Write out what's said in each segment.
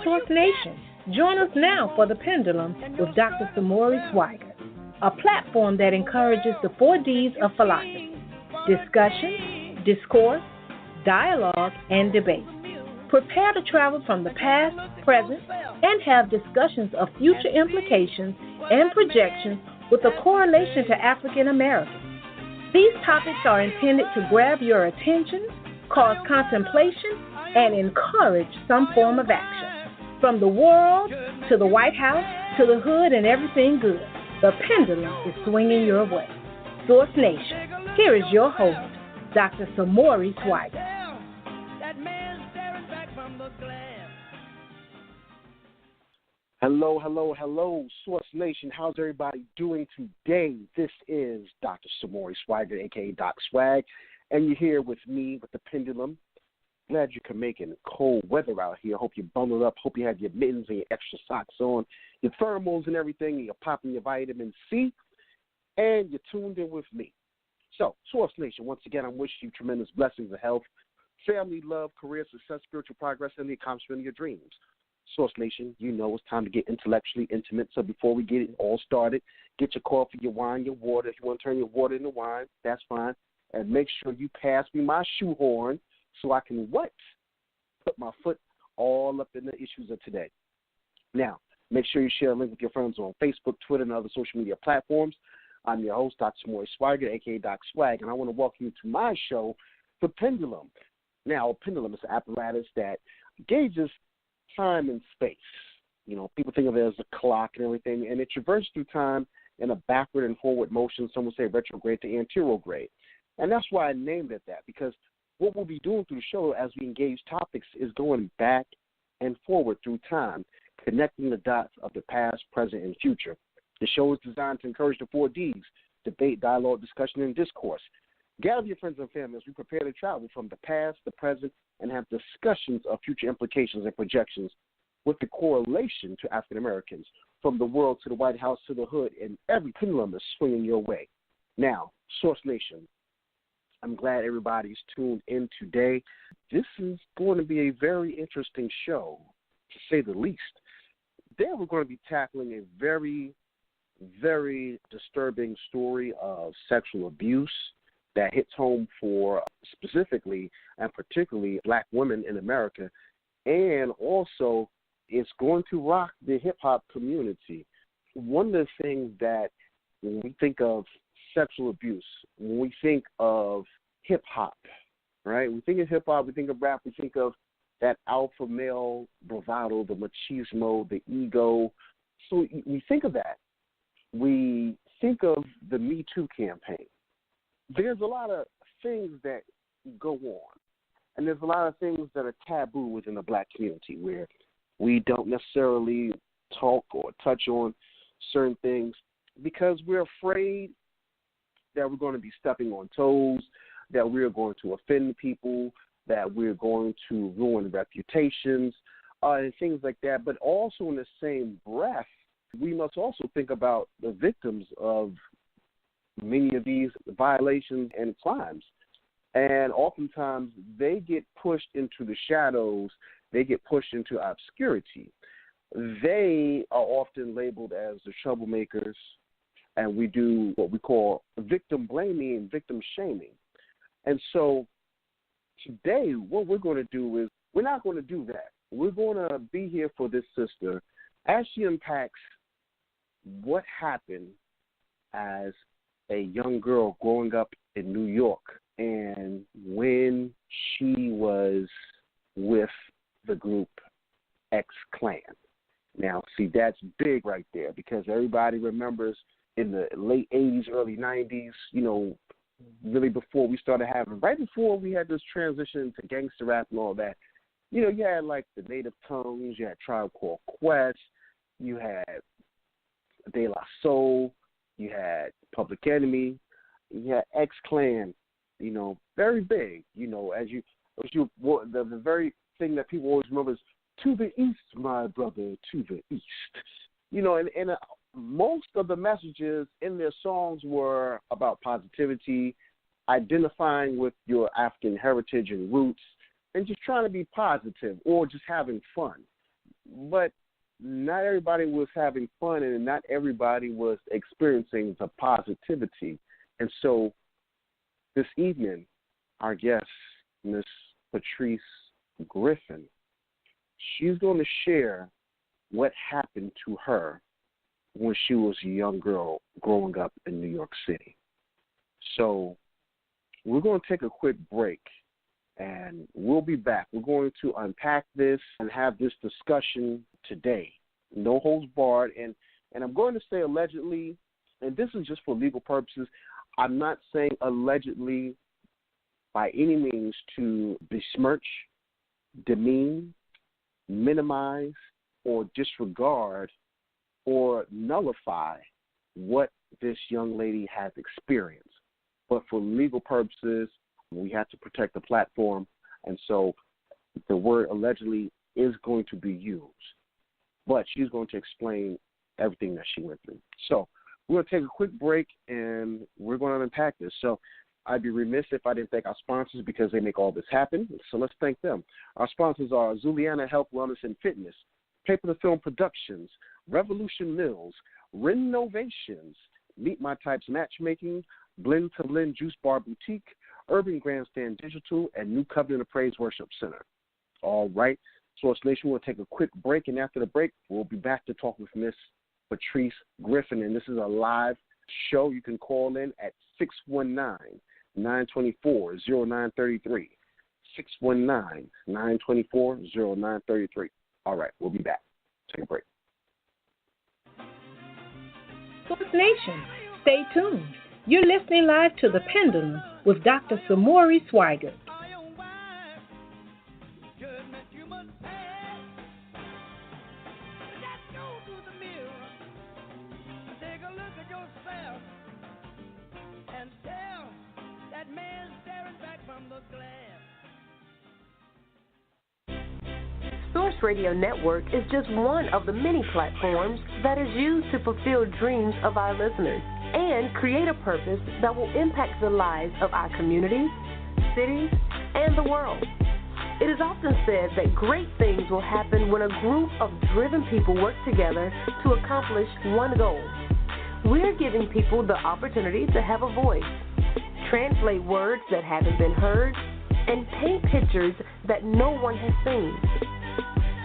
Source Nation. Join us now for The Pendulum with Dr. Samori Swygert, a platform that encourages the 4Ds of philosophy: discussion, discourse, dialogue, and debate. Prepare to travel from the past, present, and have discussions of future implications and projections with a correlation to African Americans. These topics are intended to grab your attention, cause contemplation, and encourage some form of action. From the world to the White House to the hood and everything good, the pendulum is swinging your way. Source Nation, here is your host, Dr. Samori Swygert. Hello, hello, hello, Source Nation. How's everybody doing today? This is Dr. Samori Swygert, a.k.a. Doc Swag, and you're here with me with the Pendulum. Glad you can make it. Cold weather out here. Hope you're bundled up. Hope you have your mittens and your extra socks on, your thermals and everything, and you're popping your vitamin C, and you're tuned in with me. So, Source Nation, once again, I'm wishing you tremendous blessings of health, family, love, career, success, spiritual progress, and the accomplishment of your dreams. Source Nation, you know it's time to get intellectually intimate. So before we get it all started, get your coffee, your wine, your water. If you want to turn your water into wine, that's fine. And make sure you pass me my shoehorn so I can what? Put my foot all up in the issues of today. Now, make sure you share a link with your friends on Facebook, Twitter, and other social media platforms. I'm your host, Dr. Samori Swygert, a.k.a. Doc Swag, and I want to welcome you to my show, The Pendulum. Now, a pendulum is an apparatus that gauges time and space. You know, people think of it as a clock and everything, and it traverses through time in a backward and forward motion. Some would say retrograde to anterograde. And that's why I named it that, because what we'll be doing through the show as we engage topics is going back and forward through time, connecting the dots of the past, present, and future. The show is designed to encourage the 4Ds: debate, dialogue, discussion, and discourse. Gather your friends and family as we prepare to travel from the past, the present, and have discussions of future implications and projections with the correlation to African Americans, from the world to the White House to the hood, and every pendulum is swinging your way. Now, Source Nation, I'm glad everybody's tuned in today. This is going to be a very interesting show, to say the least. Today we're going to be tackling a very, very disturbing story of sexual abuse that hits home for specifically and particularly black women in America, and also it's going to rock the hip-hop community. One of the things that when we think of sexual abuse, when we think of hip-hop, right? We think of hip-hop, we think of rap, we think of that alpha male bravado, the machismo, the ego. So we think of that. We think of the Me Too campaign. There's a lot of things that go on, and there's a lot of things that are taboo within the black community where we don't necessarily talk or touch on certain things because we're afraid that we're going to be stepping on toes, that we're going to offend people, that we're going to ruin reputations, and things like that. But also in the same breath, we must also think about the victims of many of these violations and crimes. And oftentimes they get pushed into the shadows, they get pushed into obscurity. They are often labeled as the troublemakers, and we do what we call victim blaming and victim shaming. And so today what we're going to do is we're not going to do that. We're going to be here for this sister as she unpacks what happened as a young girl growing up in New York and when she was with the group XClan. Now, see, that's big right there because everybody remembers in the late 80s, early 90s, you know, really before we started having, right before we had this transition to gangster rap and all that, you know, you had like the Native Tongues, you had Tribe Called Quest, you had De La Soul, you had Public Enemy, you had XClan, you know, very big, you know, the very thing that people always remember is to the east, my brother, to the east. You know, and most of the messages in their songs were about positivity, identifying with your African heritage and roots, and just trying to be positive or just having fun. but not everybody was having fun, and not everybody was experiencing the positivity. And so this evening, our guest, Miss Patrice Griffin, she's going to share what happened to her when she was a young girl growing up in New York City. So we're going to take a quick break, and we'll be back. We're going to unpack this and have this discussion today. No holds barred. And I'm going to say allegedly, and this is just for legal purposes. I'm not saying allegedly by any means to besmirch, demean, minimize, or disregard or nullify what this young lady has experienced. But for legal purposes, we have to protect the platform, and so the word allegedly is going to be used. But she's going to explain everything that she went through. So we're going to take a quick break, and we're going to unpack this. So I'd be remiss if I didn't thank our sponsors because they make all this happen. So let's thank them. Our sponsors are Zuliana Health, Wellness, and Fitness, Paper to Film Productions, Revolution Mills, Renovations, Meet My Types Matchmaking, Blend to Blend Juice Bar Boutique, Urban Grandstand Digital, and New Covenant of Praise Worship Center. All right. Source Nation will take a quick break, and after the break, we'll be back to talk with Miss Patrice Griffin. And this is a live show. You can call in at 619-924-0933. 619-924-0933. All right, we'll be back. Take a break. Source Nation, stay tuned. You're listening live to The Pendulum with Dr. Samori Swygert. Source Radio Network is just one of the many platforms that is used to fulfill dreams of our listeners and create a purpose that will impact the lives of our communities, cities, and the world. It is often said that great things will happen when a group of driven people work together to accomplish one goal. We're giving people the opportunity to have a voice, translate words that haven't been heard, and paint pictures that no one has seen.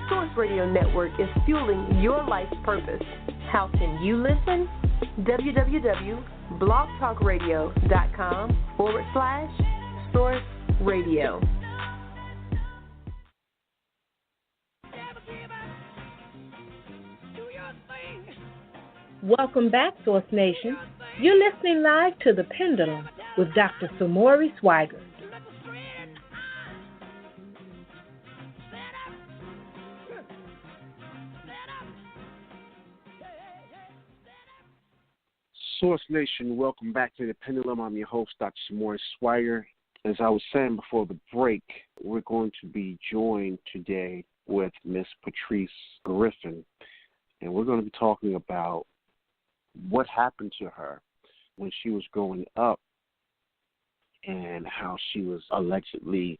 Source Radio Network is fueling your life's purpose. How can you listen? www.blogtalkradio.com/Source Radio. Welcome back, Source Nation. You're listening live to The Pendulum with Dr. Samori Swygert. Source Nation, welcome back to The Pendulum. I'm your host, Dr. Samori Swygert. As I was saying before the break, we're going to be joined today with Miss Patrice Griffin, and we're going to be talking about what happened to her when she was growing up and how she was allegedly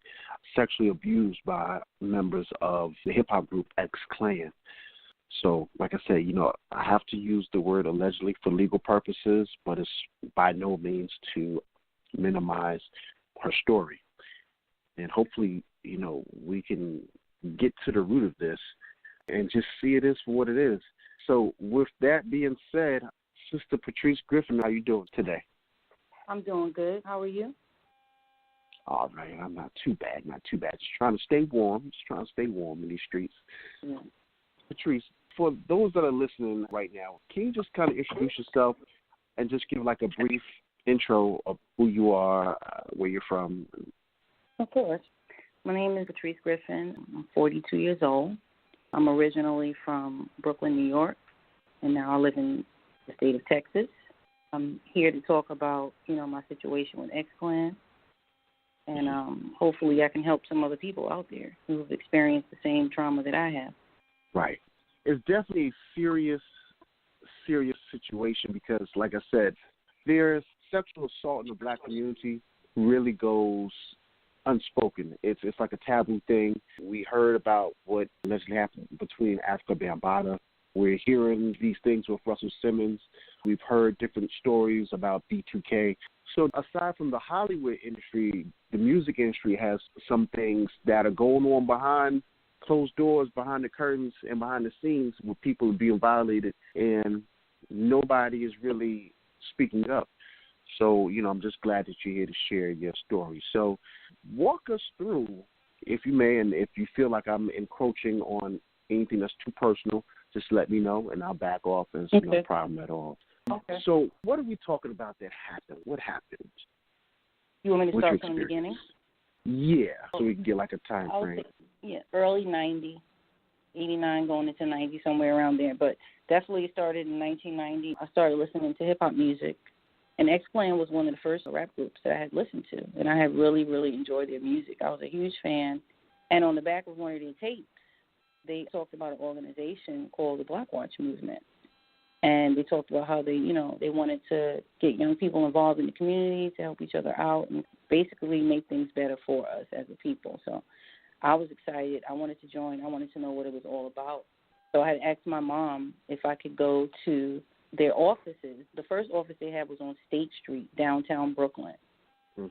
sexually abused by members of the hip-hop group XClan. So, like I said, I have to use the word allegedly for legal purposes, but it's by no means to minimize her story. And hopefully, we can get to the root of this and just see it as for what it is. So, with that being said, Sister Patrice Griffin, how you doing today? I'm doing good. How are you? All right. I'm not too bad. Just trying to stay warm. In these streets. Yeah. Patrice, for those that are listening right now, can you just kind of introduce yourself and just give like a brief intro of who you are, where you're from? Of course. My name is Patrice Griffin. I'm 42 years old. I'm originally from Brooklyn, New York, and now I live in the state of Texas. I'm here to talk about, my situation with XClan, and hopefully I can help some other people out there who have experienced the same trauma that I have. Right. It's definitely a serious situation because, like I said, there's sexual assault in the black community really goes unspoken. It's like a taboo thing. We heard about what allegedly happened between Africa Bambaataa. We're hearing these things with Russell Simmons. We've heard different stories about B2K. So aside from the Hollywood industry, the music industry has some things that are going on behind closed doors, behind the curtains, and behind the scenes where people are being violated, and nobody is really speaking up. So, I'm just glad that you're here to share your story. So walk us through, if you may, and if you feel like I'm encroaching on anything that's too personal, just let me know, and I'll back off. There's no problem at all. Okay. So what are we talking about that happened? What happened? You want me to start from the beginning? Yeah, so we can get like a time frame. Early 90, 89 going into 90, somewhere around there. But definitely it started in 1990. I started listening to hip-hop music. And XClan was one of the first rap groups that I had listened to. And I had really, really enjoyed their music. I was a huge fan. And on the back of one of their tapes, they talked about an organization called the Black Watch Movement. And they talked about how they wanted to get young people involved in the community to help each other out and basically make things better for us as a people. So I was excited. I wanted to join. I wanted to know what it was all about. So I had asked my mom if I could go to their offices. The first office they had was on State Street, downtown Brooklyn.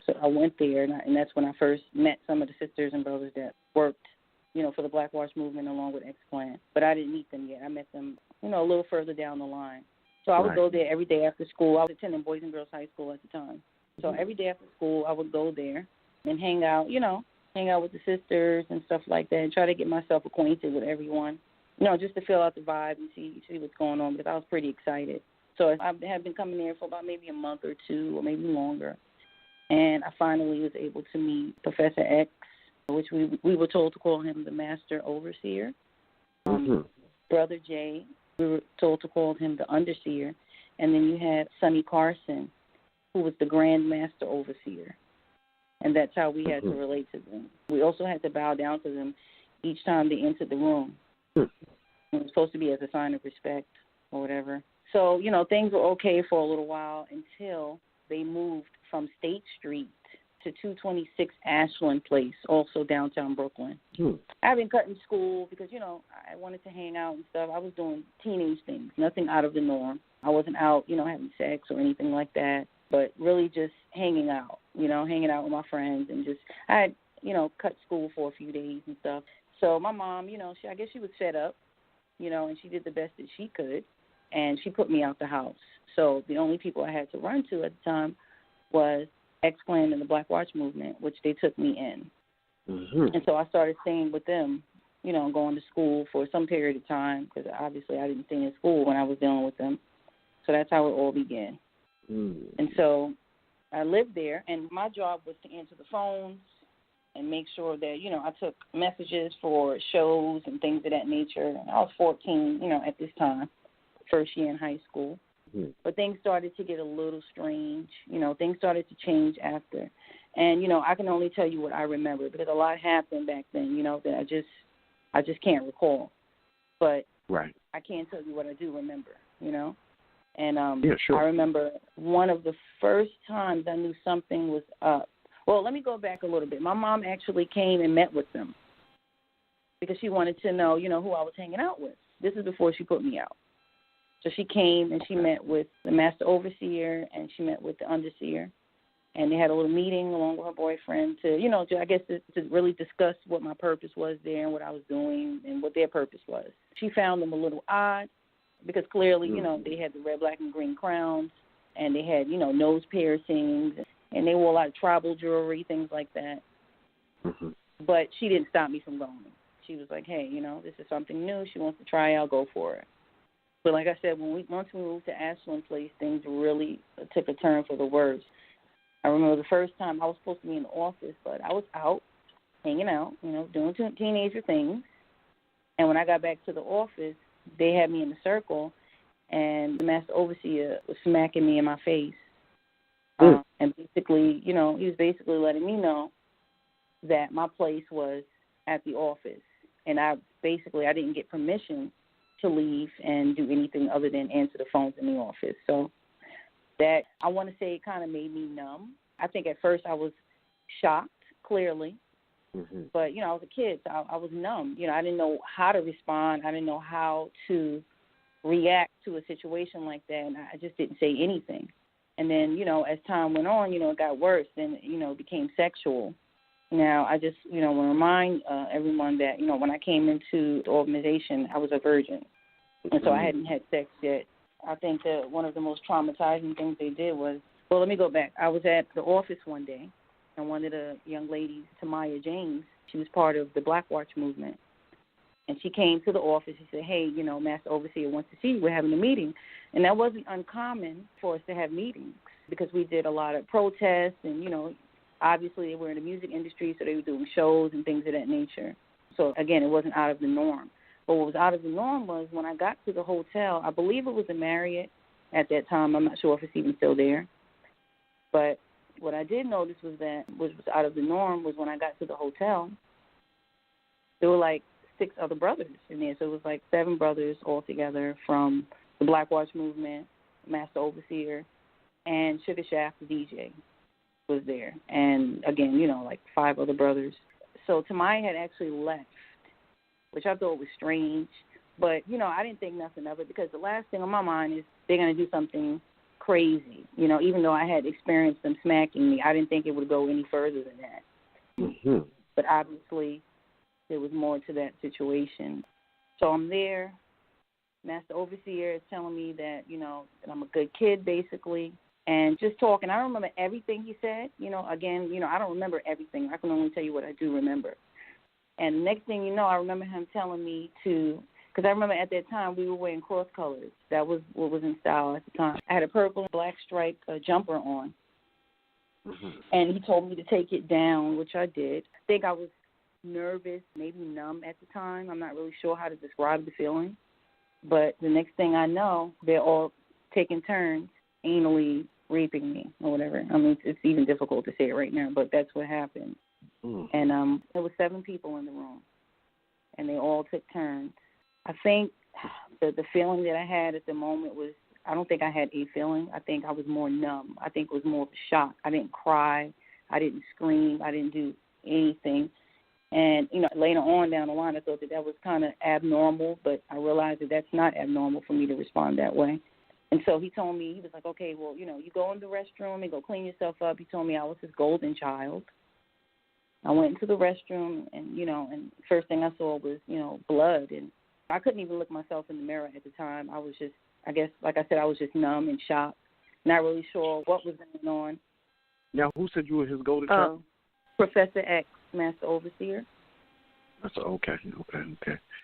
So I went there, and that's when I first met some of the sisters and brothers that worked, for the Black Watch Movement along with XClan. But I didn't meet them yet. I met them, a little further down the line. So I would go there every day after school. I was attending Boys and Girls High School at the time. So every day after school, I would go there and hang out with the sisters and stuff like that, and try to get myself acquainted with everyone. Just to feel out the vibe and see what's going on, because I was pretty excited. So I had been coming there for about maybe a month or two or maybe longer. And I finally was able to meet Professor X, which we were told to call him the Master Overseer. Brother Jay, we were told to call him the Underseer. And then you had Sonny Carson, who was the Grand Master Overseer. And that's how we had to relate to them. We also had to bow down to them each time they entered the room. It was supposed to be as a sign of respect or whatever. So, things were okay for a little while until they moved from State Street to 226 Ashland Place, also downtown Brooklyn. I've been cutting school because, I wanted to hang out and stuff. I was doing teenage things, nothing out of the norm. I wasn't out, having sex or anything like that, but really just hanging out with my friends, and I had, cut school for a few days and stuff. So my mom, I guess she was fed up, and she did the best that she could, and she put me out the house. So the only people I had to run to at the time was XClan and the Black Watch Movement, which they took me in. And so I started staying with them, going to school for some period of time, because obviously I didn't stay in school when I was dealing with them. So that's how it all began. And so I lived there, and my job was to answer the phones and make sure that, I took messages for shows and things of that nature. I was 14, at this time, first year in high school. But things started to get a little strange. Things started to change after. And, I can only tell you what I remember, because a lot happened back then, that I just can't recall. But I can tell you what I do remember, And I remember one of the first times I knew something was up. Well, let me go back a little bit. My mom actually came and met with them because she wanted to know, who I was hanging out with. This is before she put me out. So she came and she met with the Master Overseer, and she met with the Underseer. And they had a little meeting along with her boyfriend to really discuss what my purpose was there and what I was doing and what their purpose was. She found them a little odd because clearly, they had the red, black, and green crowns, and they had, nose piercings, and they wore a lot of tribal jewelry, things like that. But she didn't stop me from going. She was like, hey, this is something new. She wants to try out, go for it. But like I said, once we moved to Ashland Place, things really took a turn for the worse. I remember the first time I was supposed to be in the office, but I was out, hanging out, doing teenager things. And when I got back to the office, they had me in a circle, and the Master Overseer was smacking me in my face. And basically, he was basically letting me know that my place was at the office. And I didn't get permission to leave and do anything other than answer the phones in the office. So that, I want to say, it kind of made me numb. I think at first I was shocked, clearly. Mm-hmm. But, I was a kid, so I was numb. I didn't know how to respond. I didn't know how to react to a situation like that, and I just didn't say anything. And then, as time went on, it got worse. Then, it became sexual. Now, I just, want to remind everyone that, when I came into the organization, I was a virgin. And so I hadn't had sex yet. I think that one of the most traumatizing things they did was, well, let me go back. I was at the office one day, and one of the young ladies, Tamaya James, she was part of the Black Watch movement. And she came to the office. She said, hey, Master Overseer wants to see you. We're having a meeting. And that wasn't uncommon for us to have meetings because we did a lot of protests. And, obviously they were in the music industry, so they were doing shows and things of that nature. So, again, it wasn't out of the norm. But what was out of the norm was when I got to the hotel, I believe it was a Marriott at that time. I'm not sure if it's even still there. But what I did notice was that what was out of the norm was when I got to the hotel, there were like 6 other brothers in there. So it was like 7 brothers all together from the Black Watch movement, Master Overseer, and Sugar Shaft, the DJ, was there. And, again, like 5 other brothers. So Tamai had actually left, which I thought was strange. But, I didn't think nothing of it because the last thing on my mind is they're going to do something crazy. Even though I had experienced them smacking me, I didn't think it would go any further than that. Mm-hmm. But obviously there was more to that situation. So I'm there. Master Overseer is telling me that, that I'm a good kid, basically. And just talking, I don't remember everything he said. Again, I don't remember everything. I can only tell you what I do remember. And the next thing you know, I remember him telling me to, because I remember at that time we were wearing cross colors. That was what was in style at the time. I had a purple and black striped jumper on. Mm-hmm. And he told me to take it down, which I did. I think I was nervous, maybe numb at the time. I'm not really sure how to describe the feeling. But the next thing I know, they're all taking turns anally raping me or whatever. I mean, it's even difficult to say it right now, but that's what happened. And there were 7 people in the room, and they all took turns. I think the feeling that I had at the moment was, I don't think I had a feeling. I think I was more numb. I think it was more of a shock. I didn't cry. I didn't scream. I didn't do anything. And, later on down the line, I thought that was kind of abnormal, but I realized that that's not abnormal for me to respond that way. And so he told me, he was like, okay, well, you go in the restroom and go clean yourself up. He told me I was his golden child. I went into the restroom, and, and first thing I saw was, blood. And I couldn't even look myself in the mirror at the time. I was just, I guess, like I said, I was just numb and shocked, not really sure what was going on. Now, who said you were his golden child? Professor X, Master Overseer. That's okay.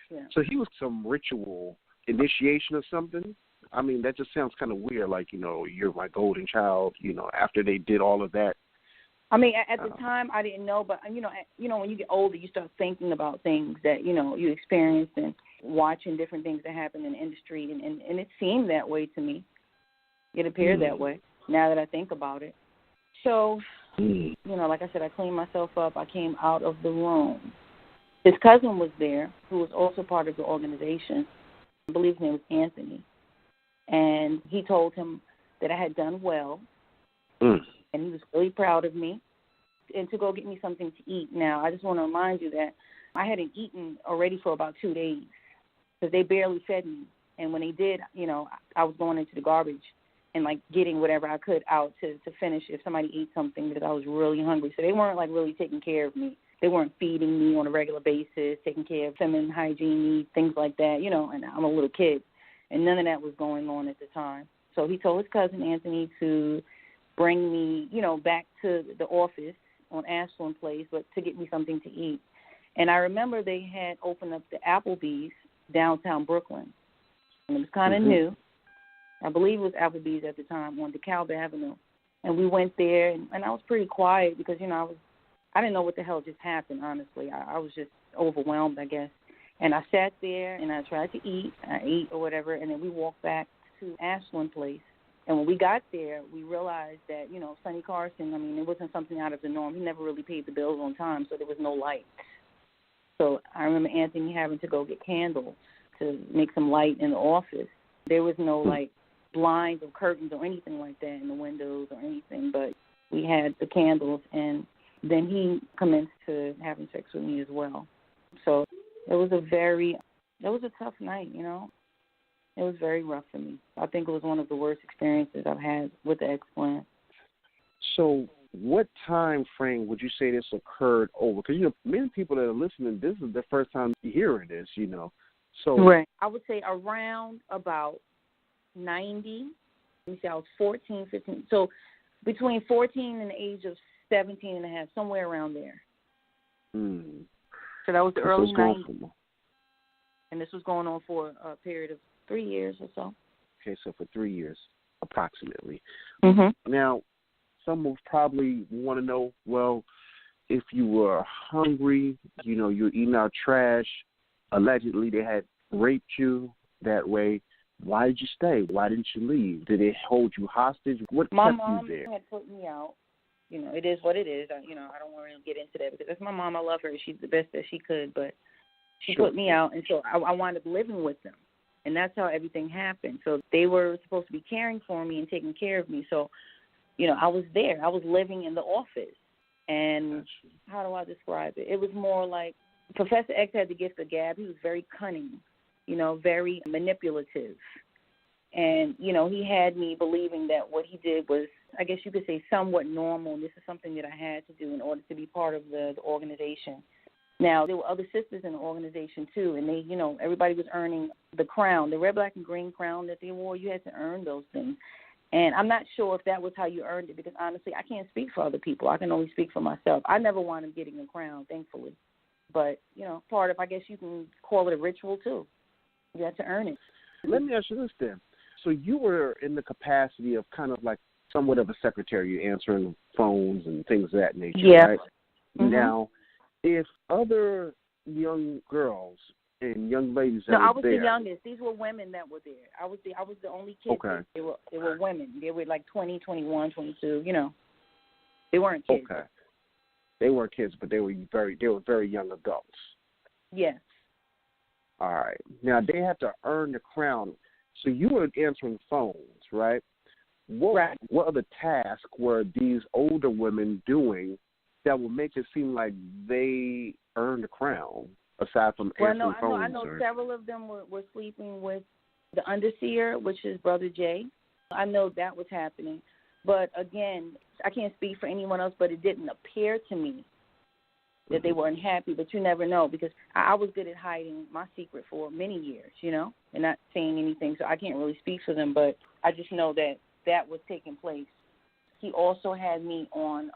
Yeah. So he was some ritual initiation or something? I mean, that just sounds kind of weird, like, you're my golden child, after they did all of that. I mean, at the time, I didn't know, but, when you get older, you start thinking about things that, you experienced and watching different things that happen in the industry, and it seemed that way to me. It appeared that way, now that I think about it. So, like I said, I cleaned myself up. I came out of the room. His cousin was there, who was also part of the organization. I believe his name was Anthony. And he told him that I had done well, and he was really proud of me, and to go get me something to eat. Now, I just want to remind you that I hadn't eaten already for about 2 days because they barely fed me. And when they did, I was going into the garbage and, like, getting whatever I could out to finish if somebody ate something because I was really hungry. So they weren't, like, really taking care of me. They weren't feeding me on a regular basis, taking care of feminine hygiene needs, things like that, and I'm a little kid. And none of that was going on at the time. So he told his cousin Anthony to bring me, back to the office on Ashland Place, but to get me something to eat. And I remember they had opened up the Applebee's downtown Brooklyn. And it was kind of new. I believe it was Applebee's at the time on DeKalb Avenue. And we went there, and I was pretty quiet because, I didn't know what the hell just happened, honestly. I was just overwhelmed, I guess. And I sat there, and I tried to eat. I ate or whatever, and then we walked back to Ashland Place. And when we got there, we realized that, Sonny Carson, I mean, it wasn't something out of the norm. He never really paid the bills on time, so there was no light. So I remember Anthony having to go get candles to make some light in the office. There was no, blinds or curtains or anything like that in the windows or anything, but we had the candles, and then he commenced to having sex with me as well. So it was a tough night, you know. It was very rough for me. I think it was one of the worst experiences I've had with the XClan. So what time frame would you say this occurred over? Because, you know, many people that are listening, this is the first time hearing this, you know. So right. I would say around about 90. Let me see, I was 14, 15. So between 14 and the age of 17 and a half, somewhere around there. So that was the early 90s. And this was going on for a period of 3 years or so. Okay, so for 3 years, approximately. Mm-hmm. Now, some will probably want to know, well, if you were hungry, you know, you're eating out trash, allegedly they had raped you that way, why did you stay? Why didn't you leave? Did they hold you hostage? What my kept mom you there? had put me out. You know, it is what it is. You know, I don't want to get into that because that's my mom. I love her. She's the best that she could, but she put me out, and so I wound up living with them. And that's how everything happened. So they were supposed to be caring for me and taking care of me. So, you know, I was there. I was living in the office. And how do I describe it? It was more like Professor X had the gift of gab. He was very cunning, you know, very manipulative. And, you know, he had me believing that what he did was, I guess you could say, somewhat normal. And this is something that I had to do in order to be part of the organization. Now, there were other sisters in the organization, too, and they, you know, everybody was earning the crown, the red, black, and green crown that they wore. You had to earn those things. And I'm not sure if that was how you earned it because, honestly, I can't speak for other people. I can only speak for myself. I never wound up getting a crown, thankfully. But, you know, part of, I guess you can call it a ritual, too. You had to earn it. Let me ask you this, then. So you were in the capacity of kind of like somewhat of a secretary, answering phones and things of that nature, right? Mm-hmm. Now, if other young girls and young ladies that no, were I was there, the youngest. These were women that were there. I was the only kid. Okay. They were women. They were like 20, 21, 22. You know, they weren't kids. Okay. They weren't kids, but they were very young adults. Yes. All right. Now they had to earn the crown. So you were answering phones, right? What other tasks were these older women doing that would make it seem like they earned the crown, aside from answering phones? I know several of them were sleeping with the underseer, which is Brother Jay. I know that was happening. But, again, I can't speak for anyone else, but it didn't appear to me that they were unhappy. But you never know because I was good at hiding my secret for many years, you know, and not saying anything. So I can't really speak for them, but I just know that was taking place. He also had me on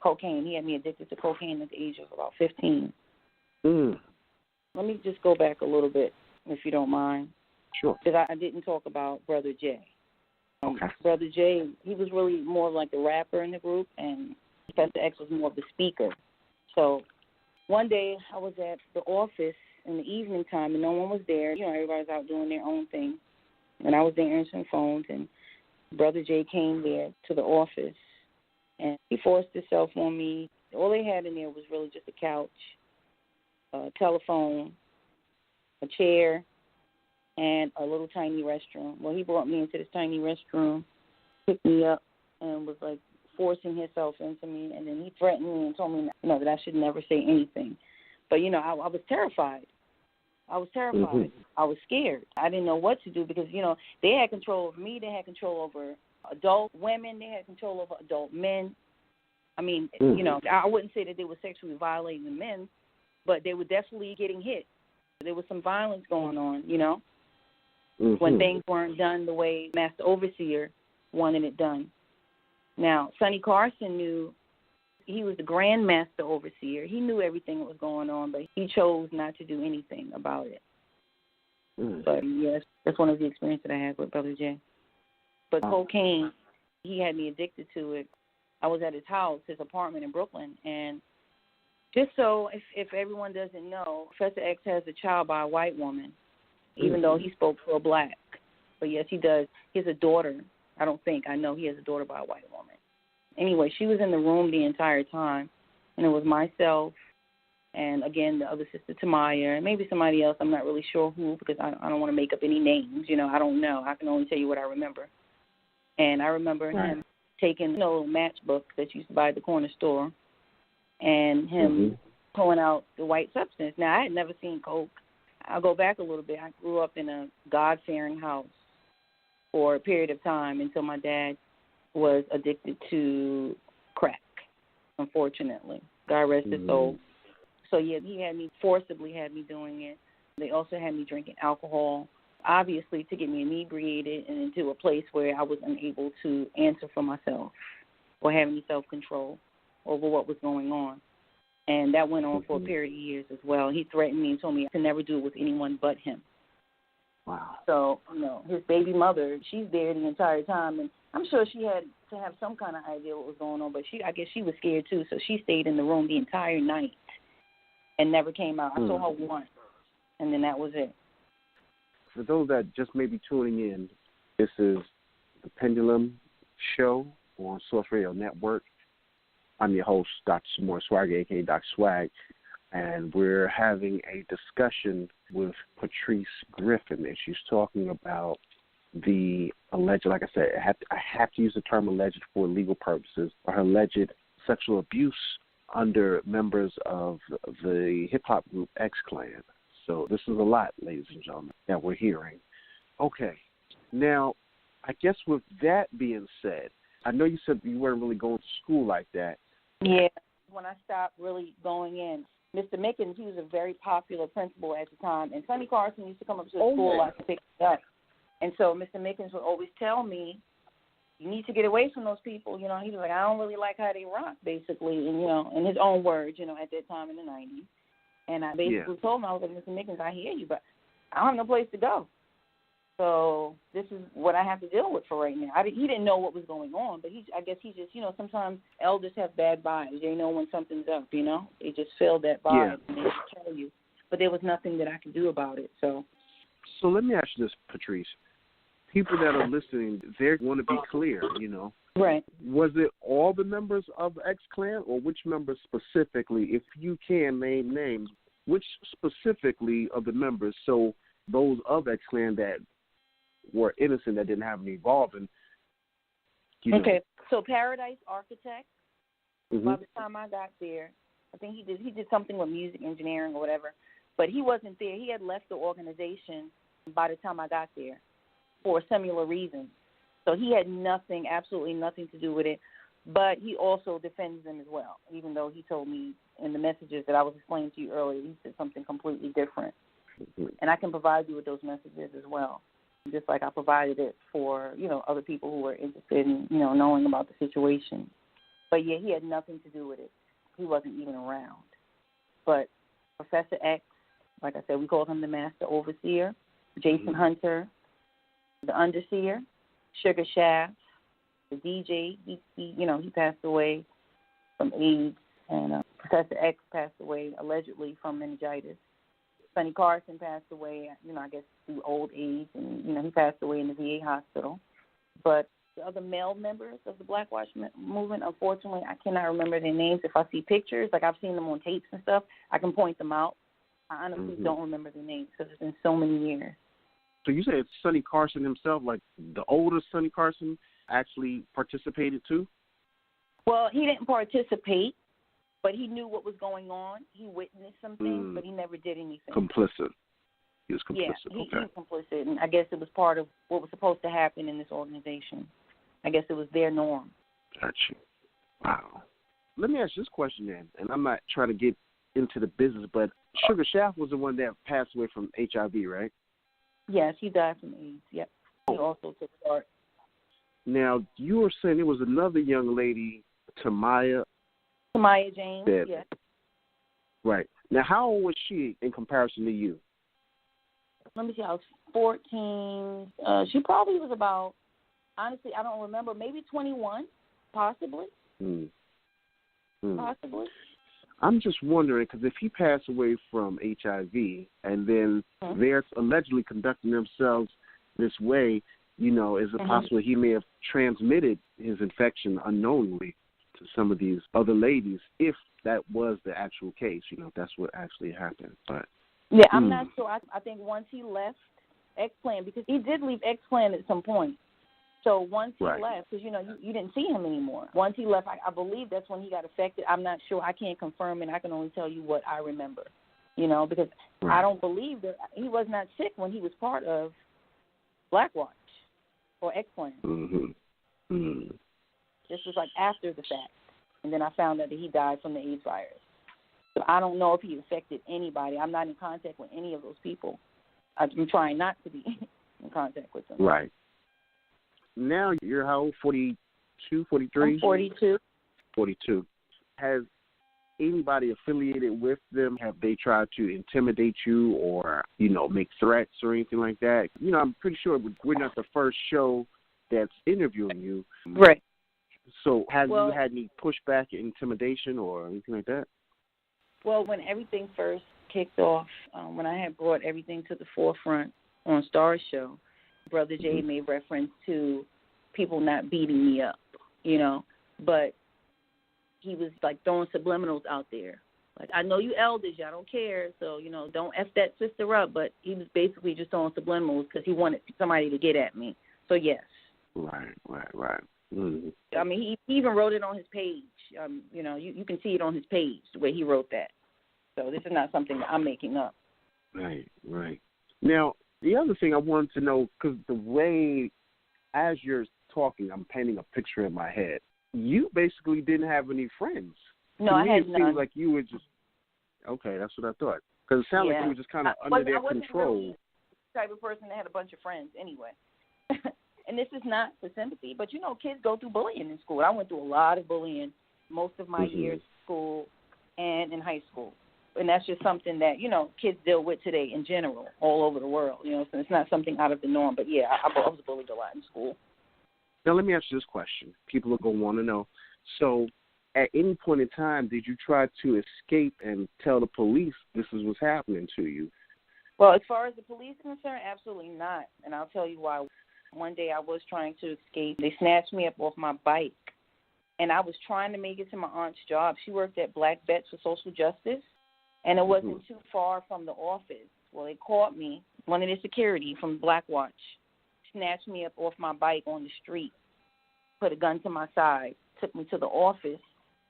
cocaine. He had me addicted to cocaine at the age of about 15. Let me just go back a little bit, if you don't mind. Sure. Because I didn't talk about Brother Jay. Okay. Brother Jay, he was really more like the rapper in the group, and Professor X was more of the speaker. So one day I was at the office in the evening time, and no one was there. You know, everybody's out doing their own thing. And I was there answering phones, and Brother Jay came there to the office, and he forced himself on me. All they had in there was really just a couch, a telephone, a chair, and a little tiny restroom. Well, he brought me into this tiny restroom, picked me up, and was like forcing himself into me. And then he threatened me and told me, you know, that I should never say anything. But, you know, I was terrified. I was scared. I didn't know what to do because, you know, they had control over me. They had control over adult women. They had control over adult men. I mean, you know, I wouldn't say that they were sexually violating the men, but they were definitely getting hit. There was some violence going on, you know, when things weren't done the way Master Overseer wanted it done. Now, Sonny Carson knew. He was the Grand Master Overseer. He knew everything that was going on, but he chose not to do anything about it. But, yes, that's one of the experiences that I had with Brother Jay. But cocaine, he had me addicted to it. I was at his house, his apartment in Brooklyn, and just so if everyone doesn't know, Professor X has a child by a white woman, even though he spoke for a black. But, yes, he does. He has a daughter. I know he has a daughter by a white woman. Anyway, she was in the room the entire time, and it was myself and, again, the other sister, Tamaya, and maybe somebody else. I'm not really sure who because I don't want to make up any names. You know, I don't know. I can only tell you what I remember. And I remember him taking a little matchbook that you used to buy at the corner store and him pulling out the white substance. Now, I had never seen coke. I'll go back a little bit. I grew up in a God-fearing house for a period of time until my dad was addicted to crack, unfortunately. God rest his soul. So, yeah, he forcibly had me doing it. They also had me drinking alcohol, obviously to get me inebriated and into a place where I was unable to answer for myself or have any self-control over what was going on. And that went on for a period of years as well. He threatened me and told me I could never do it with anyone but him. Wow. So, his baby mother, she's there the entire time, and I'm sure she had to have some kind of idea what was going on, but I guess she was scared too, so she stayed in the room the entire night and never came out. I saw her once, and then that was it. For those that just may be tuning in, this is the Pendulum Show on Source Radio Network. I'm your host, Dr. Samori Swygert, a.k.a. Dr. Swag, and we're having a discussion with Patrice Griffin, and she's talking about the alleged, like I said, I have to use the term alleged for legal purposes, or her alleged sexual abuse under members of the hip-hop group XClan. So this is a lot, ladies and gentlemen, that we're hearing. Okay. Now, I guess with that being said, I know you said you weren't really going to school like that. Yeah. When I stopped really going in, Mr. Mickens, he was a very popular principal at the time, and Sonny Carson used to come up to the school to pick it up. And so Mr. Mickens would always tell me, you need to get away from those people. He was like, I don't really like how they rock, basically, and, in his own words, at that time in the 90s. And I basically told him, I was like, Mr. Mickens, I hear you, but I don't have no place to go. So this is what I have to deal with for right now. He didn't know what was going on, but I guess he just, sometimes elders have bad vibes. They know when something's up, They just feel that vibe and they just tell you. But there was nothing that I could do about it. So let me ask you this, Patrice. People that are listening, they want to be clear, Right. Was it all the members of XClan, or which members specifically, if you can name names, which specifically of the members, so those of XClan that were innocent, that didn't have any involvement? Okay, so Paradise Architect, by the time I got there, I think he did something with music engineering or whatever, but he wasn't there. He had left the organization by the time I got there for similar reasons. So he had absolutely nothing to do with it, but he also defends them as well, even though he told me in the messages that I was explaining to you earlier, he said something completely different. And I can provide you with those messages as well, just like I provided it for, other people who were interested in, knowing about the situation. But, yeah, he had nothing to do with it. He wasn't even around. But Professor X, like I said, we called him the Master Overseer, Jason Hunter, the Underseer, Sugar Shaft, the DJ, he passed away from AIDS, and Professor X passed away allegedly from meningitis. Sonny Carson passed away, I guess through old age, and, he passed away in the VA hospital. But the other male members of the Black Watch movement, unfortunately, I cannot remember their names. If I see pictures, like I've seen them on tapes and stuff, I can point them out. I honestly don't remember their names because it's been so many years. So you said Sonny Carson himself, like the older Sonny Carson, actually participated too? Well, he didn't participate, but he knew what was going on. He witnessed some things, but he never did anything. Complicit. He was complicit. Yeah, he was complicit, and I guess it was part of what was supposed to happen in this organization. I guess it was their norm. Gotcha. Wow. Let me ask you this question then, and I'm not trying to get into the business, but Sugar Shaft was the one that passed away from HIV, right? Yes, he died from AIDS, yep. He also took part. Now, you were saying there was another young lady, Tamaya James, yes. Right. Now, how old was she in comparison to you? Let me see, I was 14. She probably was about, honestly, I don't remember, maybe 21, possibly. Possibly. I'm just wondering, because if he passed away from HIV and then they're allegedly conducting themselves this way, is it possible he may have transmitted his infection unknowingly to some of these other ladies, if that was the actual case, if that's what actually happened? But yeah, I'm not sure. I think once he left XClan, because he did leave XClan at some point. So once he Right. left, because, you didn't see him anymore. Once he left, I believe that's when he got affected. I'm not sure. I can't confirm, and I can only tell you what I remember, because Right. I don't believe that he was not sick when he was part of Black Watch or XClan. Mm-hmm. Mm-hmm. This was like after the fact. And then I found out that he died from the AIDS virus. So I don't know if he affected anybody. I'm not in contact with any of those people. I'm trying not to be in contact with them. Right. Now you're how old? 42, 43? I'm 42. 42. Has anybody affiliated with them, have they tried to intimidate you or, make threats or anything like that? I'm pretty sure we're not the first show that's interviewing you. Right. So have you had any pushback, intimidation, or anything like that? Well, when everything first kicked off, when I had brought everything to the forefront on Star's show, Brother Jay made reference to people not beating me up, but he was like throwing subliminals out there. Like, I know you elders, y'all don't care, so, don't F that sister up, but he was basically just throwing subliminals because he wanted somebody to get at me. So, yes. Right. Mm-hmm. I mean, he even wrote it on his page. You can see it on his page where he wrote that. So this is not something that I'm making up. Right. Now, the other thing I wanted to know, because the way, as you're talking, I'm painting a picture in my head. You basically didn't have any friends. No, I had none. It seemed like you were just, okay, that's what I thought. Because it sounded like you were just kind of under their control. Really the type of person that had a bunch of friends anyway. And this is not for sympathy, but, kids go through bullying in school. I went through a lot of bullying most of my years in school and in high school. And that's just something that, kids deal with today in general, all over the world. So it's not something out of the norm. But, yeah, I was bullied a lot in school. Now, let me ask you this question. People are going to want to know. So, at any point in time, did you try to escape and tell the police this is what's happening to you? Well, as far as the police are concerned, absolutely not. And I'll tell you why. One day I was trying to escape. They snatched me up off my bike, and I was trying to make it to my aunt's job. She worked at Black Vets for Social Justice, and it wasn't too far from the office. Well, they caught me. One of the security from Black Watch snatched me up off my bike on the street, put a gun to my side, took me to the office,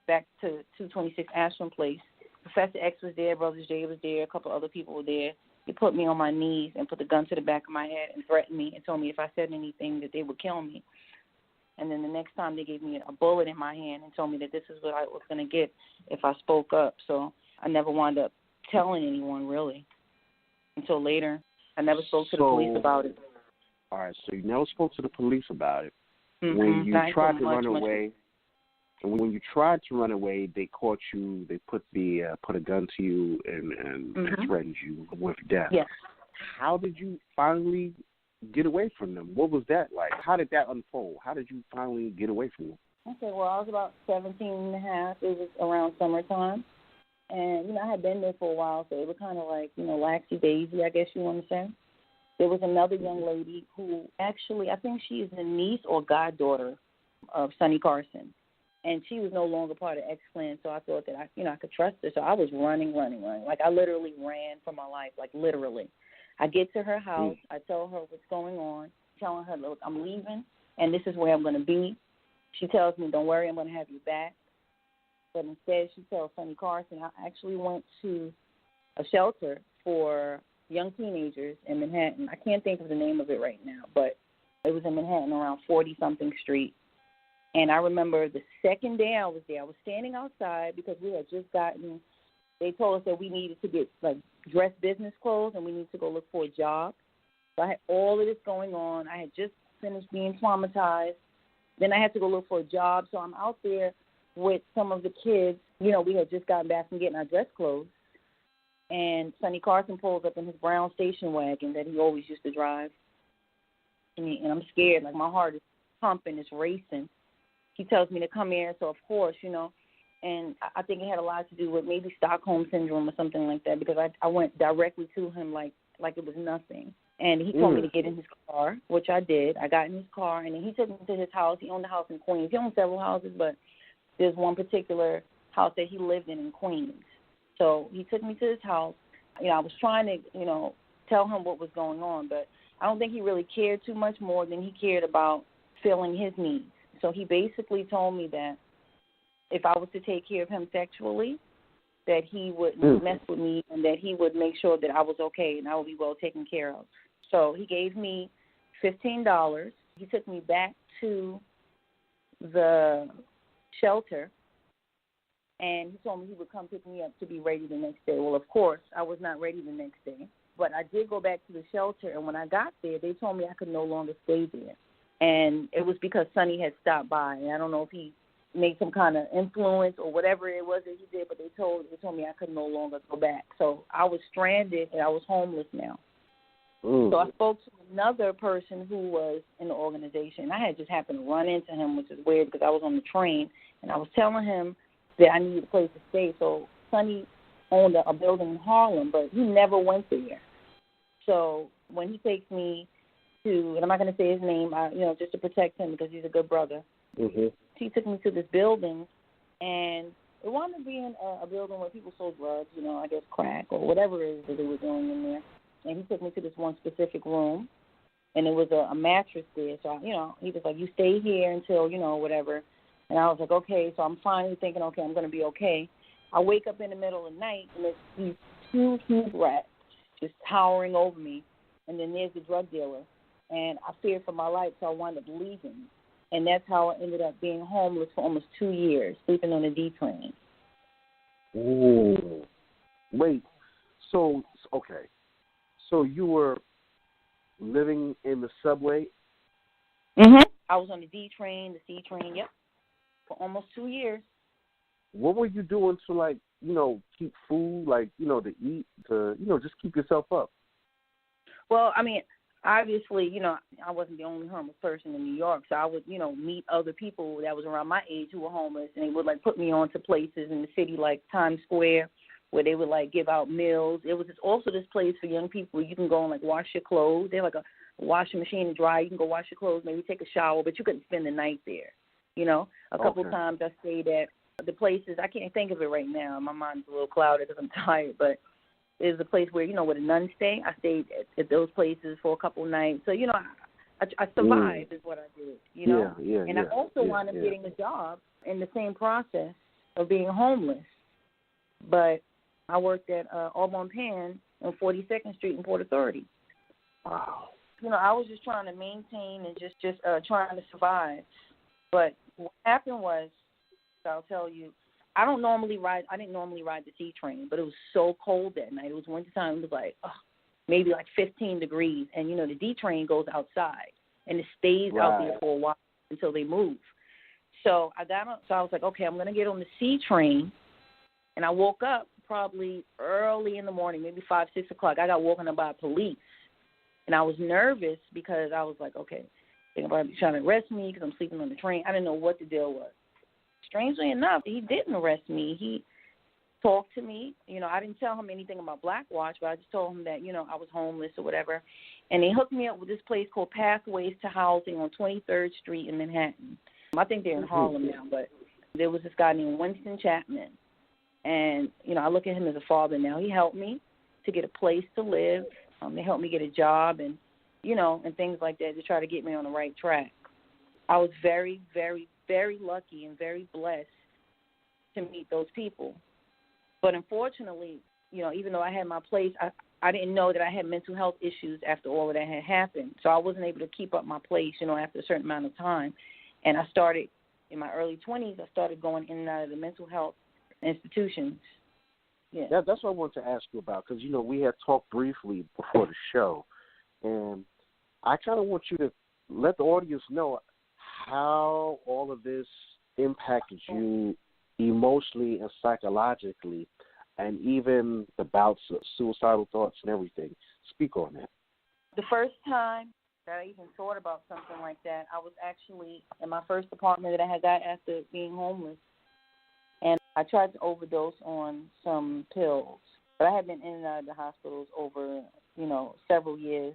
back to 226 Ashland Place. Professor X was there, Brother J was there, a couple other people were there. He put me on my knees and put the gun to the back of my head and threatened me and told me if I said anything that they would kill me. And then the next time they gave me a bullet in my hand and told me that this is what I was going to get if I spoke up. So I never wound up telling anyone, really, until later. I never spoke to the police about it. All right, so you never spoke to the police about it. Mm-hmm. When you tried to run away, and when you tried to run away, they caught you. They put a gun to you and threatened you with death. Yes. How did you finally get away from them? What was that like? How did that unfold? How did you finally get away from them? Okay, well, I was about 17 and a half. It was around summertime. And, I had been there for a while, so it was kind of like, laxy-daisy, I guess you want to say. There was another young lady who actually, I think she is the niece or goddaughter of Sonny Carson. And she was no longer part of XClan, so I thought that I could trust her. So I was running. Like, I literally ran for my life, like literally. I get to her house. I tell her what's going on, telling her, look, I'm leaving, and this is where I'm going to be. She tells me, don't worry, I'm going to have you back. But instead, she tells Sonny Carson, I actually went to a shelter for young teenagers in Manhattan. I can't think of the name of it right now, but it was in Manhattan around 40-something Street. And I remember the second day I was there, I was standing outside because we had just they told us that we needed to get, dress business clothes and we needed to go look for a job. So I had all of this going on. I had just finished being traumatized. Then I had to go look for a job. So I'm out there with some of the kids. We had just gotten back from getting our dress clothes. And Sonny Carson pulls up in his brown station wagon that he always used to drive. And I'm scared. Like, my heart is pumping, it's racing. He tells me to come here, so of course, and I think it had a lot to do with maybe Stockholm Syndrome or something like that, because I went directly to him like it was nothing. And he told me to get in his car, which I did. I got in his car, and then he took me to his house. He owned a house in Queens. He owned several houses, but there's one particular house that he lived in Queens. So he took me to his house. I was trying to, tell him what was going on, but I don't think he really cared too much more than he cared about filling his needs. So he basically told me that if I was to take care of him sexually, that he would mess with me and that he would make sure that I was okay and I would be well taken care of. So he gave me $15. He took me back to the shelter, and he told me he would come pick me up to be ready the next day. Well, of course, I was not ready the next day. But I did go back to the shelter, and when I got there, they told me I could no longer stay there. And it was because Sonny had stopped by, and I don't know if he made some kind of influence or whatever it was that he did, but they told me I could no longer go back. So I was stranded, and I was homeless now. So I spoke to another person who was in the organization. I had just happened to run into him, which is weird because I was on the train, and I was telling him that I needed a place to stay. So Sonny owned a building in Harlem, but he never went there. So when he takes me to, and I'm not going to say his name, just to protect him because he's a good brother, he took me to this building, and it wound up being a building where people sold drugs, I guess crack or whatever it is that they were doing in there. And he took me to this one specific room, and it was a mattress there. So, he was like, you stay here until, whatever. And I was like, okay. So I'm finally thinking, okay, I'm going to be okay. I wake up in the middle of the night, and there's these two huge rats just towering over me. And then there's the drug dealer. And I feared for my life, so I wound up leaving. And that's how I ended up being homeless for almost 2 years, sleeping on a D train. Ooh. Wait. So, okay. So you were living in the subway? I was on the D train, the C train, yep, for almost 2 years. What were you doing to, keep food, to eat, to, just keep yourself up? Well, I mean, obviously, I wasn't the only homeless person in New York, so I would, meet other people that was around my age who were homeless, and they would, put me on to places in the city like Times Square where they would, give out meals. It was also this place for young people where you can go and, wash your clothes. They have, a washing machine to dry. You can go wash your clothes, maybe take a shower, but you couldn't spend the night there. A couple of times I stayed at the places. I can't think of it right now. My mind's a little clouded because I'm tired, but there's a place where, where the nuns stay. I stayed at those places for a couple of nights. So, I survived is what I did, And I also wound up getting a job in the same process of being homeless. But I worked at Audubon Pan on 42nd Street in Port Authority. Wow. I was just trying to maintain and just trying to survive. But what happened was, I'll tell you, I didn't normally ride the C train, but it was so cold that night. It was wintertime. It was maybe 15 degrees. And, the D train goes outside, and it stays out there for a while until they move. So I was like, okay, I'm going to get on the C train. And I woke up probably early in the morning, maybe 5, 6 o'clock. I got woken up by police. And I was nervous because I was like, okay, they're about to be trying to arrest me because I'm sleeping on the train. I didn't know what the deal was. Strangely enough, he didn't arrest me. He talked to me. I didn't tell him anything about Black Watch, but I just told him that, I was homeless or whatever. And they hooked me up with this place called Pathways to Housing on 23rd Street in Manhattan. I think they're in Harlem now, but there was this guy named Winston Chapman. And, I look at him as a father now. He helped me to get a place to live. They helped me get a job and, and things like that to try to get me on the right track. I was very, very, very lucky and very blessed to meet those people. But unfortunately, even though I had my place, I didn't know that I had mental health issues after all of that had happened. So I wasn't able to keep up my place, after a certain amount of time. And I started, in my early 20s, I started going in and out of the mental health institutions. Yeah. That's what I wanted to ask you about because, we had talked briefly before the show. And I kind of want you to let the audience know how all of this impacted you emotionally and psychologically, and even the bouts of suicidal thoughts and everything. Speak on that. The first time that I even thought about something like that, I was actually in my first apartment that I had got after being homeless, and I tried to overdose on some pills. But I had been in and out of the hospitals over, several years.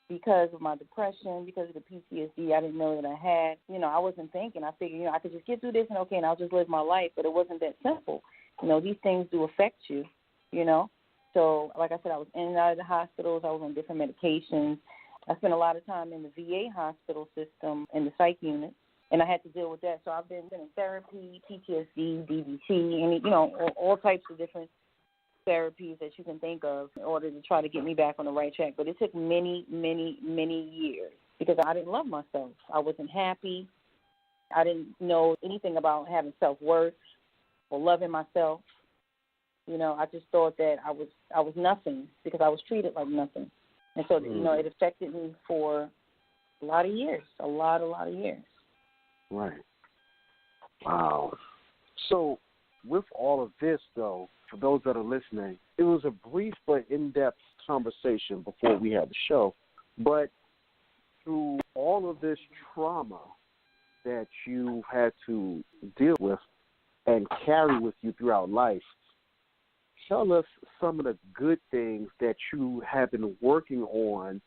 Because of my depression, because of the PTSD I didn't know that I had. I wasn't thinking. I figured, I could just get through this and I'll just live my life. But it wasn't that simple. These things do affect you, So, like I said, I was in and out of the hospitals. I was on different medications. I spent a lot of time in the VA hospital system in the psych unit, and I had to deal with that. So I've been in therapy, PTSD, DBT, and all types of different therapies that you can think of in order to try to get me back on the right track. But it took many, many, many years because I didn't love myself. I wasn't happy. I didn't know anything about having self-worth or loving myself. I just thought that I was nothing because I was treated like nothing. And so, it affected me for a lot of years, a lot of years. Right. Wow. So with all of this, though, for those that are listening, it was a brief but in-depth conversation before we had the show. But through all of this trauma that you had to deal with and carry with you throughout life, tell us some of the good things that you have been working on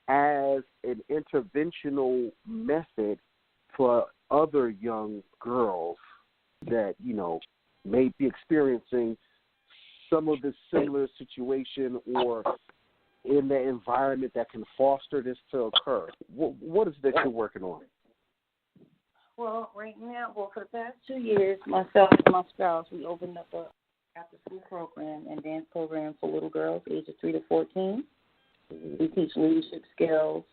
as an interventional method for other young girls that, may be experiencing some of this similar situation or in the environment that can foster this to occur. What is that you're working on? Well, right now, for the past 2 years, myself and my spouse, we opened up a after-school program and dance program for little girls ages 3 to 14. We teach leadership skills.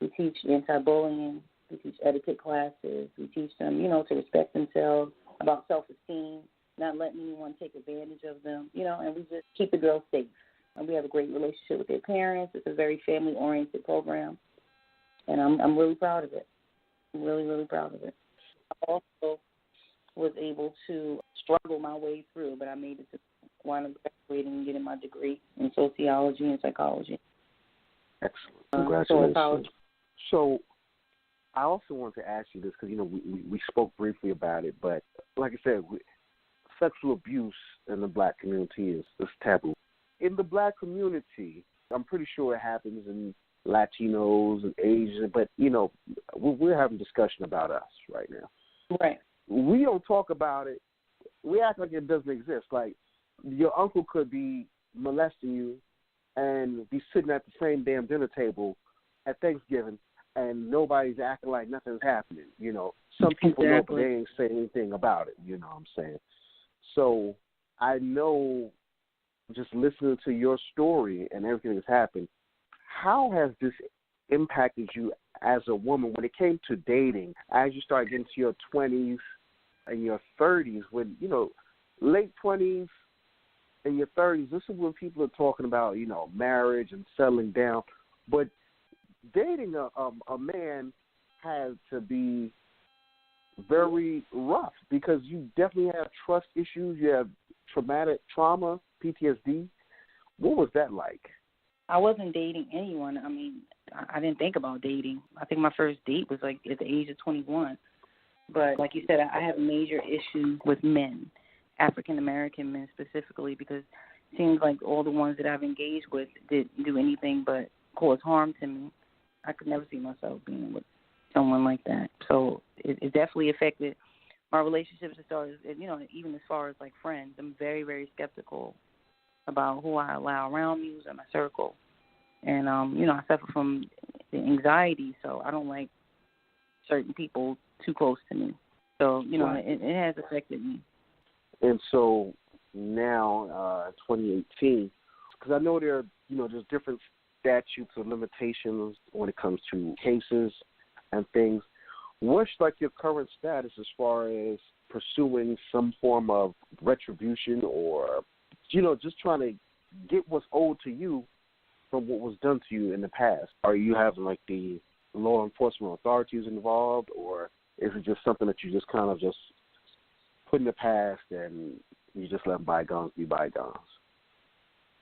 We teach anti-bullying. We teach etiquette classes. We teach them, to respect themselves, about self-esteem, not letting anyone take advantage of them, and we just keep the girls safe. And we have a great relationship with their parents. It's a very family-oriented program, and I'm really proud of it. I'm really, really proud of it. I also was able to struggle my way through, but I made it to wind up graduating and getting my degree in sociology and psychology. Excellent. Congratulations. So I also want to ask you this because, we spoke briefly about it, but like I said, sexual abuse in the black community is taboo. In the black community, I'm pretty sure it happens in Latinos and Asians, but, we're having a discussion about us right now. Right. We don't talk about it. We act like it doesn't exist. Like, your uncle could be molesting you and be sitting at the same damn dinner table at Thanksgiving, and nobody's acting like nothing's happening. Some people know, but they ain't saying anything about it. You know what I'm saying? So I know, just listening to your story and everything that's happened, how has this impacted you as a woman when it came to dating, as you start getting to your 20s and your 30s, when, late 20s and your 30s, this is when people are talking about, marriage and settling down. But dating a man has to be very rough because you definitely have trust issues. You have trauma, PTSD. What was that like? I wasn't dating anyone. I mean, I didn't think about dating. I think my first date was like at the age of 21. But like you said, I have major issues with men, African-American men specifically, because it seems like all the ones that I've engaged with didn't do anything but cause harm to me. I could never see myself being with someone like that. So it definitely affected my relationships as far as, even as far as like friends. I'm very, very skeptical about who I allow around me, who's in my circle. And, I suffer from the anxiety, so I don't like certain people too close to me. So, it has affected me. And so now, 2018, because I know there are, there's different statutes or limitations when it comes to cases and things. What's like your current status as far as pursuing some form of retribution or, just trying to get what's owed to you from what was done to you in the past? Are you having like the law enforcement authorities involved, or is it just something that you just kind of just put in the past and you just let bygones be bygones?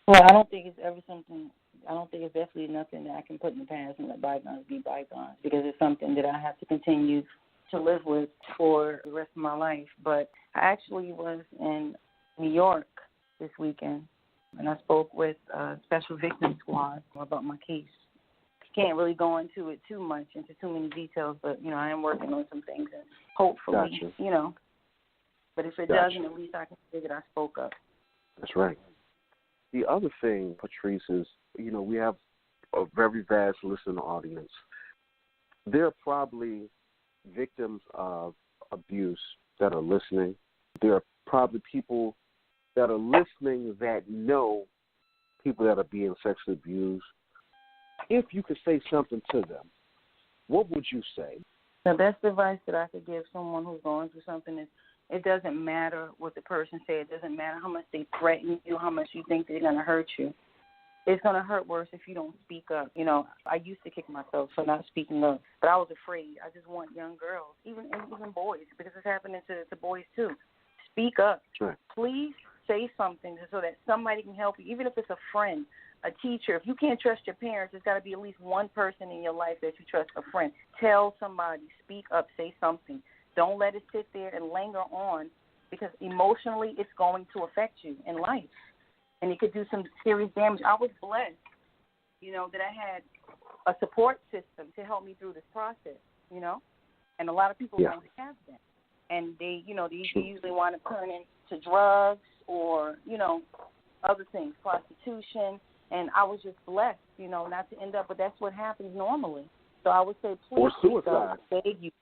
Well, I don't think it's ever something. I don't think it's definitely nothing that I can put in the past and let bygones be bygones, because it's something that I have to continue to live with for the rest of my life. But I actually was in New York this weekend, and I spoke with Special Victim Squad about my case. Can't really go into it too many details, but, I am working on some things, and hopefully, Gotcha. But if it doesn't, at least I can say that I spoke up. That's right. The other thing, Patrice, is, we have a very vast listening audience. There are probably victims of abuse that are listening. There are probably people that are listening that know people that are being sexually abused. If you could say something to them, what would you say? The best advice that I could give someone who's going through something is it doesn't matter what the person says. It doesn't matter how much they threaten you, how much you think they're going to hurt you. It's going to hurt worse if you don't speak up. You know, I used to kick myself for not speaking up, but I was afraid. I just want young girls, even boys, because it's happening to boys too. Speak up. Right. Please say something so that somebody can help you, even if it's a friend, a teacher. If you can't trust your parents, there's got to be at least one person in your life that you trust, a friend. Tell somebody. Speak up. Say something. Don't let it sit there and linger on, because emotionally it's going to affect you in life. And it could do some serious damage. I was blessed, you know, that I had a support system to help me through this process, you know. And a lot of people don't have that. And they, you know, they usually want to turn into drugs or, you know, other things, prostitution. And I was just blessed, you know, not to end up, but that's what happens normally. So I would say, please, or suicide.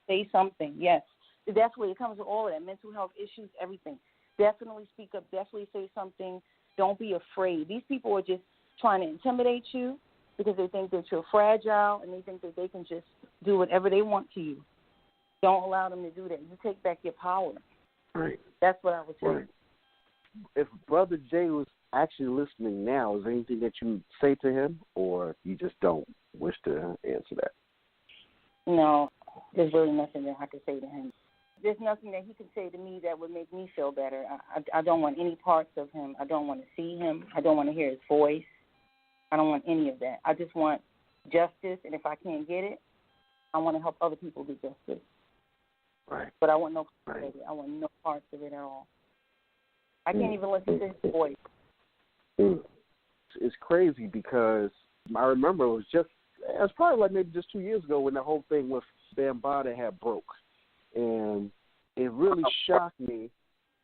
Say something. Yes. Definitely. It comes with all of that, mental health issues, everything. Definitely speak up. Definitely say something. Don't be afraid. These people are just trying to intimidate you because they think that you're fragile and they think that they can just do whatever they want to you. Don't allow them to do that. You take back your power. Right. That's what I would say. Right. If Brother Jay was actually listening now, is there anything that you say to him, or you just don't wish to answer that? No, there's really nothing that I could say to him. There's nothing that he can say to me that would make me feel better. I don't want any parts of him. I don't want to see him. I don't want to hear his voice. I don't want any of that. I just want justice, and if I can't get it, I want to help other people get justice. Right. But I want no parts of it. I want no parts of it at all. I can't even listen to his voice. It's crazy because I remember it was probably like maybe just 2 years ago when the whole thing with Bambaataa had broke. And it really shocked me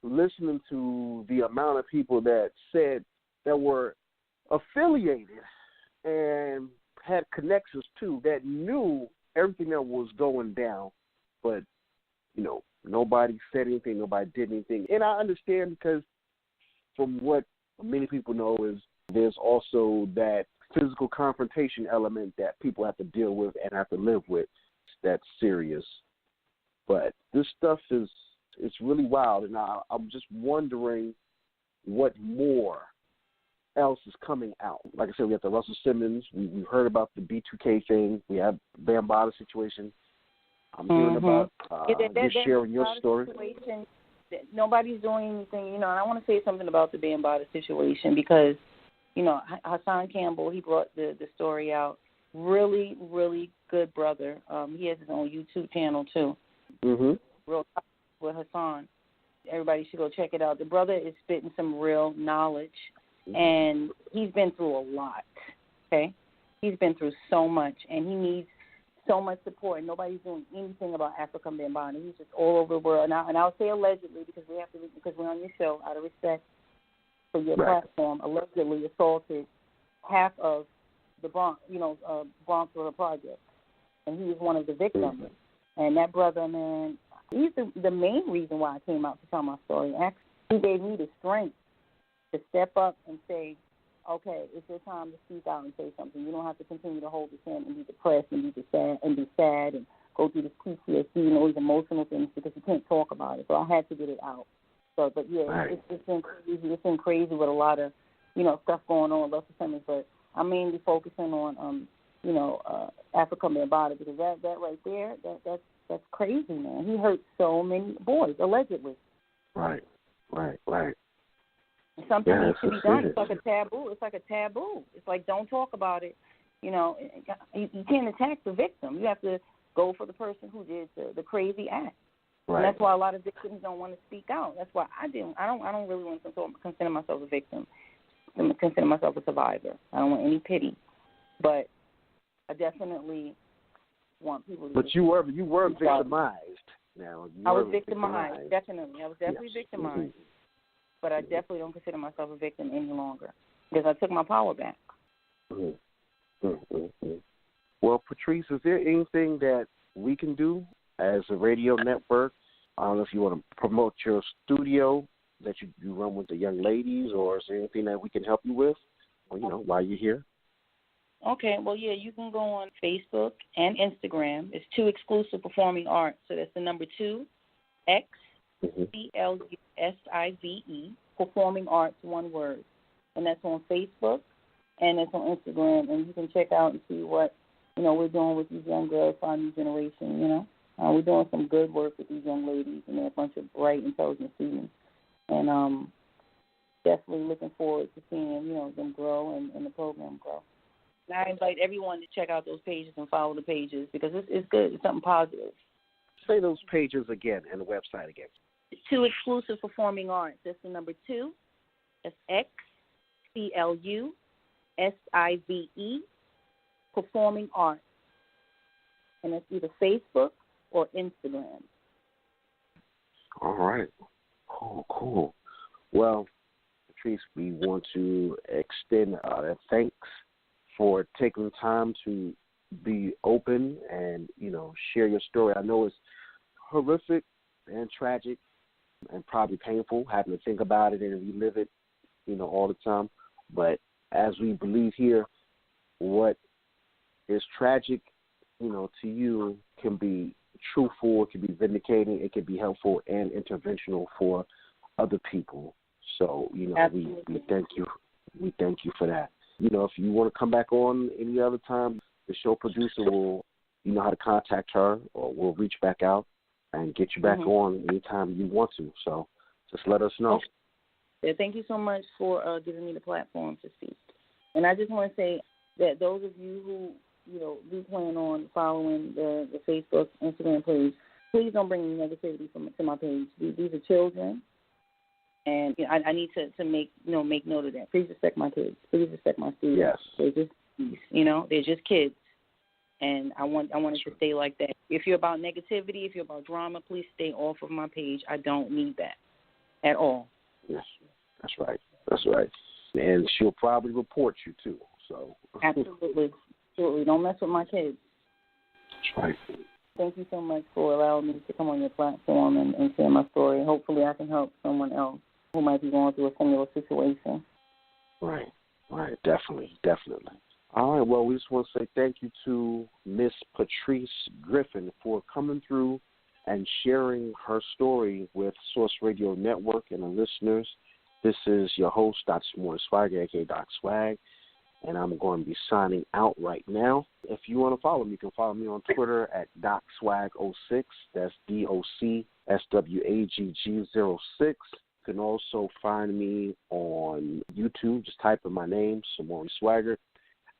listening to the amount of people that said that were affiliated and had connections too, that knew everything that was going down, but, you know, nobody said anything, nobody did anything. And I understand because from what many people know is there's also that physical confrontation element that people have to deal with and have to live with that's serious. But this stuff it's really wild, and I'm just wondering what more else is coming out. Like I said, we have the Russell Simmons. We heard about the B2K thing. We have Bambaataa situation. I'm hearing about you sharing your story. Nobody's doing anything, you know, and I want to say something about the Bambaataa situation because, you know, Hassan Campbell, he brought the story out. Really, really good brother. He has his own YouTube channel, too. Mm-hmm. Real Talk with Hassan. Everybody should go check it out. The brother is spitting some real knowledge, and he's been through a lot, okay? He's been through so much, and he needs so much support, and nobody's doing anything about African Bambaataa. He's just all over the world. And I'll say allegedly because we're on your show, out of respect for your platform, allegedly assaulted half of the Bronx, Bronx River Project, and he was one of the victims. Mm-hmm. And that brother, man, he's the main reason why I came out to tell my story. Actually, he gave me the strength to step up and say, okay, it's your time to speak out and say something. You don't have to continue to hold this in and be depressed and be sad and go through this PTSD and all these emotional things because you can't talk about it. So I had to get it out. So, but yeah, it's been crazy. It's been crazy with a lot of, stuff going on with Russell Simmons. But I'm mainly focusing on, African Bambaataa because that right there, that's crazy, man. He hurt so many boys allegedly. Right. Something needs to be done. It's like a taboo. It's like don't talk about it. You can't attack the victim. You have to go for the person who did the crazy act. Right. And that's why a lot of victims don't want to speak out. That's why I don't really want to consider myself a victim. I consider myself a survivor. I don't want any pity. But I definitely want people to. But you were victimized. Now I was victimized. Definitely, I was definitely victimized. Mm-hmm. But I definitely don't consider myself a victim any longer because I took my power back. Mm-hmm. Mm-hmm. Well, Patrice, is there anything that we can do as a radio network? I don't know if you want to promote your studio that you run with the young ladies, or is there anything that we can help you with, or, while you're here? Okay, well, yeah, you can go on Facebook and Instagram. It's 2 Exclusive Performing Arts. So that's the number 2, XCLUSIVE, Performing Arts, one word. And that's on Facebook and it's on Instagram. And you can check out and see what, we're doing with these young girls for our new generation, We're doing some good work with these young ladies, and they're a bunch of bright, intelligent students. And definitely looking forward to seeing, them grow and the program grow. And I invite everyone to check out those pages and follow the pages because it's good. It's something positive. Say those pages again and the website again. 2 Exclusive Performing Arts. That's the number 2. That's XCLUSIVE, Performing Arts. And it's either Facebook or Instagram. All right. Cool. Well, Patrice, we want to extend thanks for taking the time to be open and, share your story. I know it's horrific and tragic and probably painful having to think about it and relive it, all the time. But as we believe here, what is tragic, to you can be truthful, it can be vindicating, it can be helpful and interventional for other people. So, we thank you. We thank you for that. If you want to come back on any other time, the show producer will, how to contact her, or we'll reach back out and get you back on anytime you want to. So just let us know. Yeah, thank you so much for giving me the platform to speak. And I just want to say that those of you who, do plan on following the Facebook, Instagram page, please don't bring any negativity to my page. These are children. And I need to make note of that. Please respect my kids. Please respect my students. Yes. They're just they're just kids, and I want it to stay like that. If you're about negativity, if you're about drama, please stay off of my page. I don't need that at all. Yes, that's right. And she'll probably report you too. So absolutely. Don't mess with my kids. That's right. Thank you so much for allowing me to come on your platform and share my story. Hopefully, I can help someone else who might be going through a similar situation. Right. Definitely. All right, well, we just want to say thank you to Miss Patrice Griffin for coming through and sharing her story with Source Radio Network and the listeners. This is your host, Dr. Samori Swygert, a.k.a. Doc Swag, and I'm going to be signing out right now. If you want to follow me, you can follow me on Twitter at DocSwag06. That's DOCSWAGG06. You can also find me on YouTube. Just type in my name, Samori Swygert.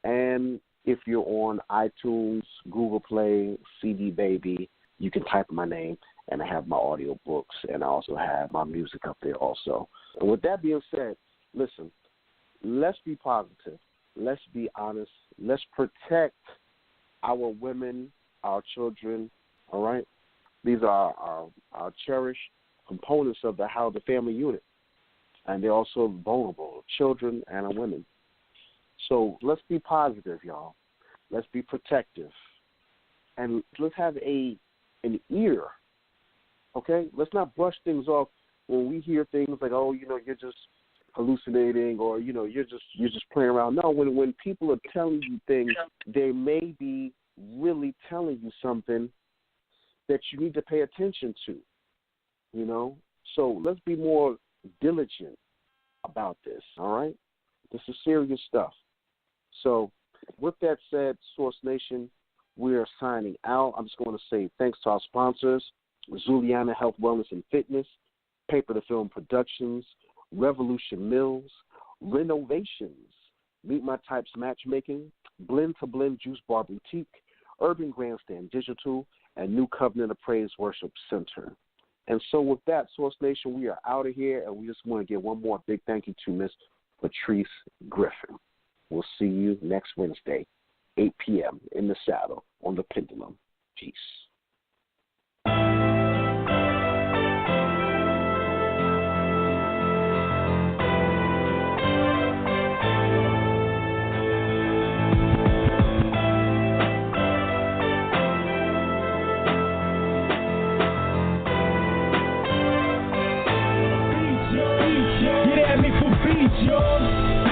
And if you're on iTunes, Google Play, CD Baby, you can type in my name, and I have my audio books, and I also have my music up there also. And with that being said, listen, let's be positive. Let's be honest. Let's protect our women, our children, all right? These are our cherished components of the family unit, and they're also vulnerable, children and women. So let's be positive, y'all. Let's be protective. And let's have an ear, okay? Let's not brush things off when we hear things like, oh, you're just hallucinating, or, you're just playing around. No, when people are telling you things, they may be really telling you something that you need to pay attention to, So let's be more diligent about this, all right? This is serious stuff. So with that said, Source Nation, we are signing out. I'm just going to say thanks to our sponsors, Zuliana Health, Wellness, and Fitness, Paper to Film Productions, Revolution Mills, Renovations, Meet My Types Matchmaking, Blend to Blend Juice Bar Boutique, Urban Grandstand Digital, and New Covenant of Praise Worship Center. And so with that, Source Nation, we are out of here, and we just want to give one more big thank you to Miss Patrice Griffin. We'll see you next Wednesday, 8 p.m. in the saddle on the Pendulum. Peace. it's yours.